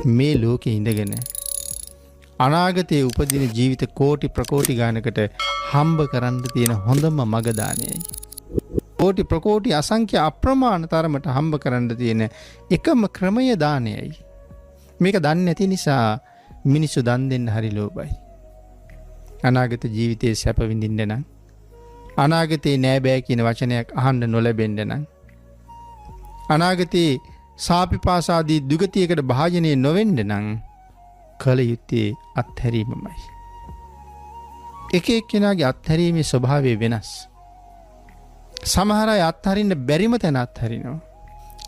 මේ ලෝකේ ඉඳගෙන අනාගතයේ උපදින ජීවිත කෝටි ප්‍රකෝටි ගානකට හම්බ කරන්න තියෙන හොඳම මග දානයයි. කෝටි ප්‍රකෝටි අසංඛ්‍ය අප්‍රමාණ තරමට හම්බ කරන්න තියෙන එකම ක්‍රමය දානයයි. මේක දන්නේ නැති නිසා මිනිස්සු දන් දෙන්න හරි ලෝභයි. අනාගත ජීවිතයේ සැප විඳින්න නම් අනාගතේ නෑ බෑ කියන වචනයක් අහන්න නොලැබෙන්න නම් අනාගතේ සාපිපාසාදී දුගතියකට භාජනය නොවෙන්න නම් කල යුත්තේ අත්හැරීමමයි. එක එක්කෙනාගේ අත්හැරීමේ ස්වභාවය වෙනස්. සමහර අය අත්හරින්න බැරිම තැන අත්හරිනවා.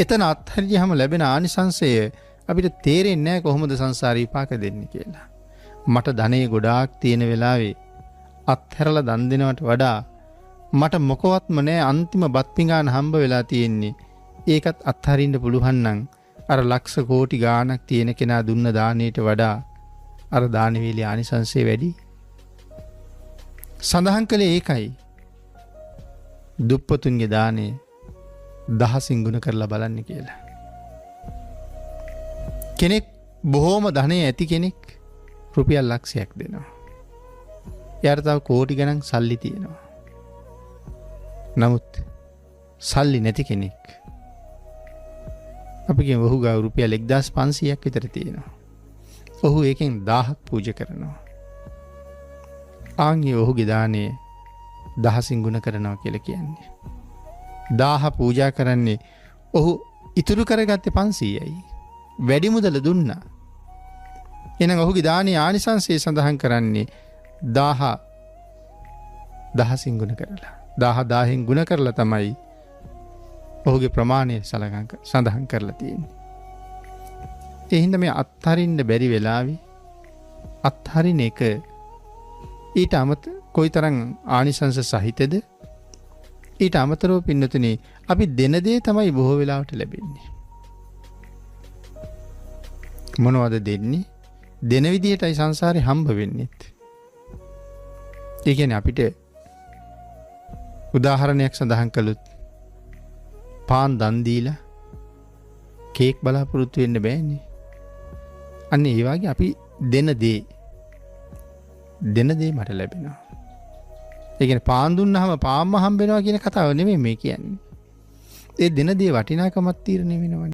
එතන අත්හරියහම ලැබෙන ආනිසංසය අපිට තේරෙන්නේ නැහැ කොහොමද සංසාරේ විපාක දෙන්නේ කියලා. මට ධනෙ ගොඩාක් තියෙන වෙලාවේ අත්හැරලා දන් දෙනවට වඩා මට මොකවත්ම නැහැ අන්තිම බත් පිඟාන හම්බ වෙලා තියෙන්නේ. ඒකත් අත්හරින්න පුළුවන් නම් අර ලක්ෂ කෝටි ගාණක් තියෙන කෙනා දුන්න දාණයට වඩා අර දාන වේලේ ආනිසංසය වැඩි. සඳහන් කළේ ඒකයි. දුප්පතුන්ගේ දාණය 1000 ගුණ කරලා බලන්න කියලා. කෙනෙක් බොහෝම ධනෙ ඇති කෙනෙක් රුපියල් ලක්ෂයක් දෙනවා. එයාට තව කෝටි ගණන් සල්ලි තියෙනවා. නමුත් සල්ලි නැති කෙනෙක් අපි කියමු ඔහු ගාව රුපියල් 1500ක් විතර තියෙනවා. ඔහු ඒකෙන් 1000ක් පූජා කරනවා. ආන්ගේ ඔහුගේ දාණය 1000 ගුණ කරනවා කියලා කියන්නේ. 1000 පූජා කරන්නේ ඔහු ඉතුරු කරගත්තේ 500යි. වැඩි මුදල දුන්නා. එහෙනම් ඔහුගේ දානයේ ආනිසංසය සඳහන් කරන්නේ 1000 ගුණ කරලා. 1000 ගුණ කරලා තමයි ඔහුගේ ප්‍රමාණය සඳහන් කරලා තියෙන්නේ. ඒ හින්දා මේ අත්හරින්න බැරි වෙලාවේ අත්හරින එක ඊට අමතර කොයිතරම් ආනිසංස සහිතද? ඊට අමතරව පින්නතුනේ අපි දෙන දේ තමයි බොහෝ වෙලාවට ලැබෙන්නේ. මොනවද දෙන්නේ? දෙන විදියටයි සංසාරේ හම්බ වෙන්නේ. ඒ කියන්නේ අපිට උදාහරණයක් සඳහන් කළොත් පාන් දන් දීලා කේක් බලාපොරොත්තු වෙන්න බෑනේ. අන්න ඒ වගේ අපි දෙන දේ මට ලැබෙනවා. ඒ කියන්නේ පාන් දුන්නාම පාන්ම හම්බ වෙනවා කියන කතාව නෙමෙයි මේ කියන්නේ. ඒ දෙන දේ වටිනාකමක් තීරණය වෙනවා.